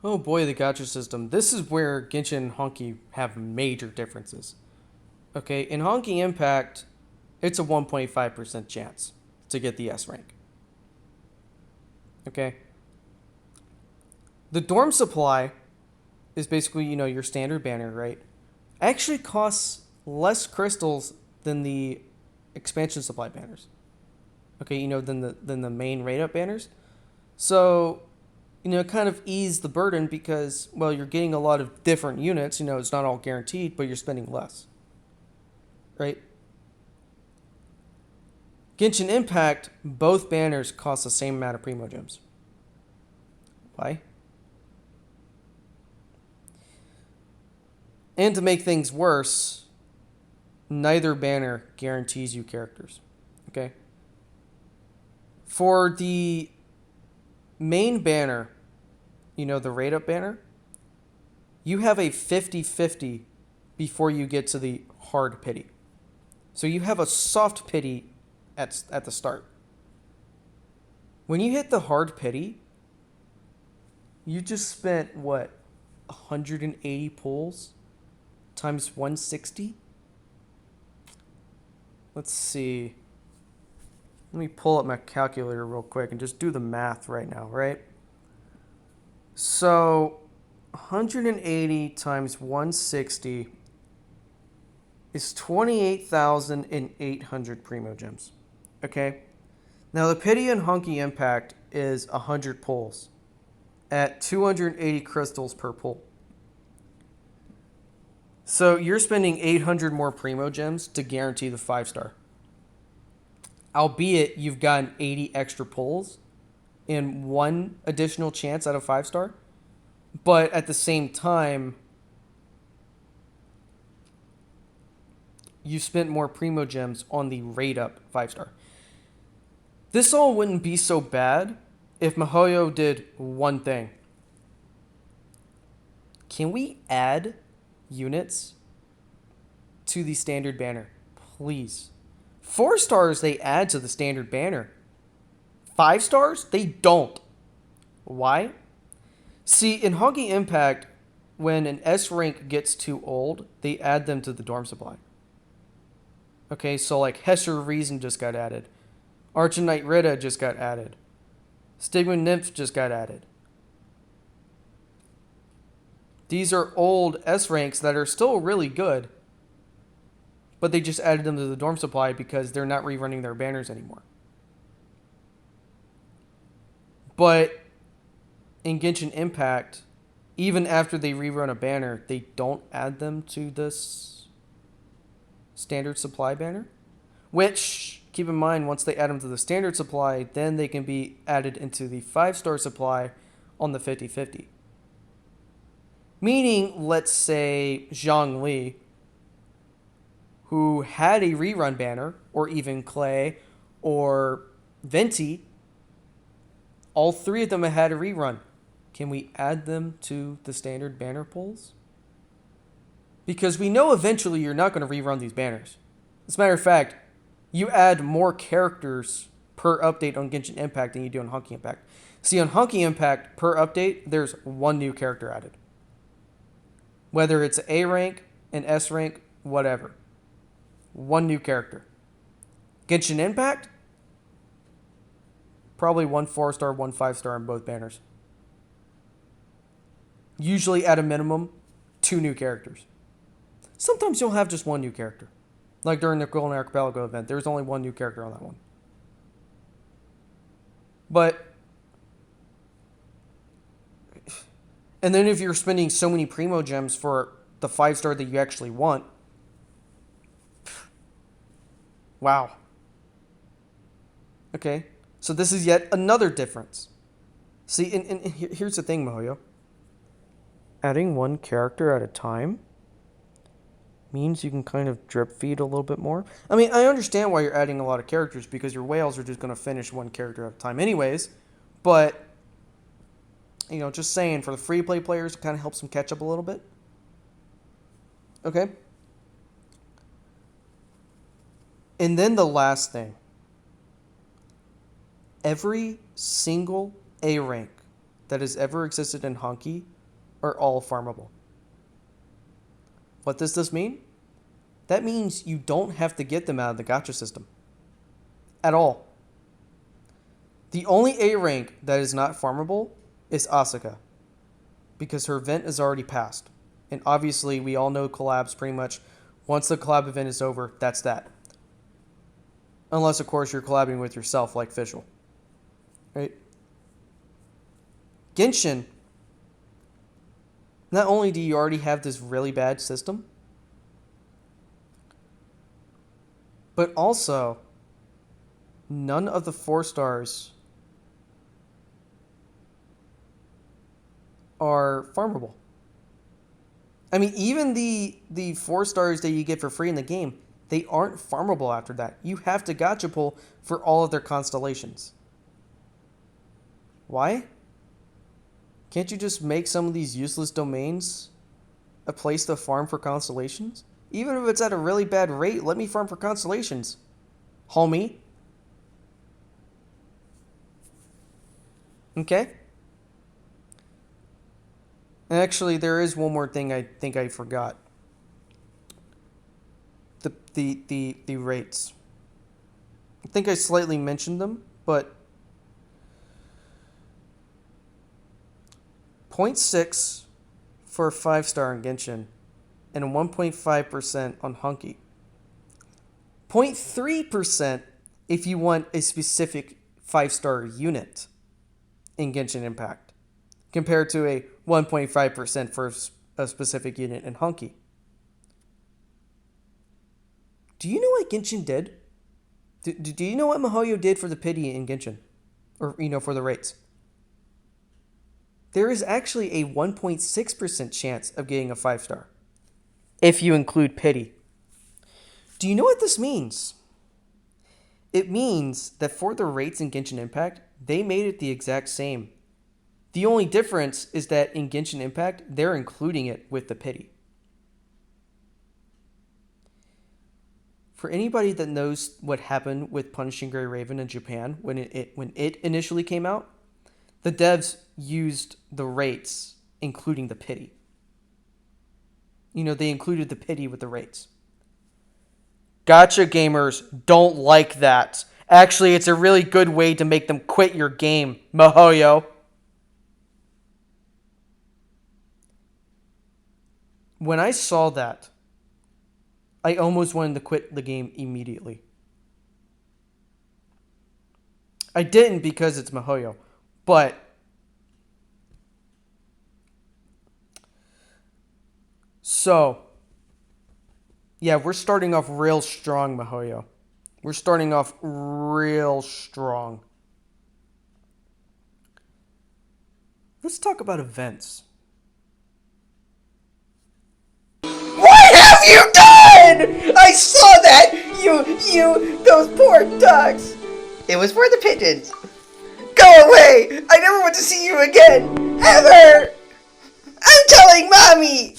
Oh boy, the gacha system. This is where Genshin and Honki have major differences. Okay, in Honki Impact, it's a 1.5% chance to get the S rank. Okay? The dorm supply is basically, your standard banner, right? Actually costs less crystals than the expansion supply banners. Okay, than the main rate up banners. So, kind of ease the burden because, well, you're getting a lot of different units. It's not all guaranteed, but you're spending less. Right? Genshin Impact, both banners cost the same amount of Primo Gems. Why? And to make things worse, neither banner guarantees you characters. Okay? For the main banner, the rate up banner, you have a 50-50 before you get to the hard pity. So you have a soft pity at the start. When you hit the hard pity, you just spent, 180 pulls times 160? Let's see. Let me pull up my calculator real quick and just do the math right now, right? So 180 times 160 is 28,800 Primo Gems. Okay? Now the pity and Honky Impact is 100 pulls at 280 crystals per pull. So you're spending 800 more Primo Gems to guarantee the 5-star. Albeit you've gotten 80 extra pulls and 1 additional chance at a 5-star. But at the same time, you spent more Primo Gems on the rate up 5-star. This all wouldn't be so bad if mihoyo did one thing. Can we add units to the standard banner? Please. 4 stars they add to the standard banner. 5 stars they don't. Why? See, in Honky Impact, when an S rank gets too old, they add them to the dorm supply. Okay, so like Hesher Reason just got added. Archonite Rita just got added. Stigma Nymph just got added. These are old S ranks that are still really good, but they just added them to the dorm supply because they're not rerunning their banners anymore. But in Genshin Impact, even after they rerun a banner, they don't add them to this standard supply banner. Which, keep in mind, once they add them to the standard supply, then they can be added into the 5-star supply on the 50-50. Meaning, let's say Zhongli, who had a rerun banner, or even Clay, or Venti, all 3 of them had a rerun. Can we add them to the standard banner pulls? Because we know eventually you're not going to rerun these banners. As a matter of fact, you add more characters per update on Genshin Impact than you do on Honky Impact. See, on Honky Impact, per update, there's 1 new character added. Whether it's A rank, an S rank, whatever. 1 new character. Genshin Impact, probably 1 4-star, 1 5-star on both banners. Usually at a minimum, 2 new characters. Sometimes you'll have just 1 new character. Like during the Golden Archipelago event, there's only 1 new character on that one. But, and then if you're spending so many Primo Gems for the 5-star that you actually want, wow. Okay, so this is yet another difference. See, and here's the thing, mihoyo. Adding 1 character at a time means you can kind of drip feed a little bit more. I mean, I understand why you're adding a lot of characters because your whales are just going to finish one character at a time anyways. But, you know, just saying, for the free-to-play players, it kind of helps them catch up a little bit. Okay? And then the last thing. Every single A rank that has ever existed in Honky are all farmable. What does this mean? That means you don't have to get them out of the gacha system. At all. The only A rank that is not farmable is Asuka. Because her event is already passed. And obviously, we all know collabs pretty much. Once the collab event is over, that's that. Unless, of course, you're collabing with yourself like Fischl. Right? Genshin, not only do you already have this really bad system, but also none of the 4 stars are farmable. I mean, even the 4 stars that you get for free in the game, they aren't farmable after that. You have to gacha pull for all of their constellations. Why? Can't you just make some of these useless domains a place to farm for constellations? Even if it's at a really bad rate, let me farm for constellations, homie. Okay? And actually, there is one more thing I think I forgot. The rates. I think I slightly mentioned them, but 0.6 for a 5-star in Genshin, and 1.5% on Honky. 0.3% if you want a specific 5-star unit in Genshin Impact, compared to a 1.5% for a specific unit in Honky. Do you know what Genshin did? Do you know what mihoyo did for the pity in Genshin? Or, you know, for the rates? There is actually a 1.6% chance of getting a 5-star, if you include pity. Do you know what this means? It means that for the rates in Genshin Impact, they made it the exact same. The only difference is that in Genshin Impact, they're including it with the pity. For anybody that knows what happened with Punishing Grey Raven in Japan when it initially came out, the devs used the rates, including the pity. You know, they included the pity with the rates. Gacha gamers don't like that. Actually, it's a really good way to make them quit your game, mihoyo. When I saw that, I almost wanted to quit the game immediately. I didn't because it's mihoyo. But so, yeah, we're starting off real strong, mihoyo. We're starting off real strong. Let's talk about events. What have you done? I saw that! Those poor ducks! It was for the pigeons. Go away! I never want to see you again! Ever! I'm telling Mommy!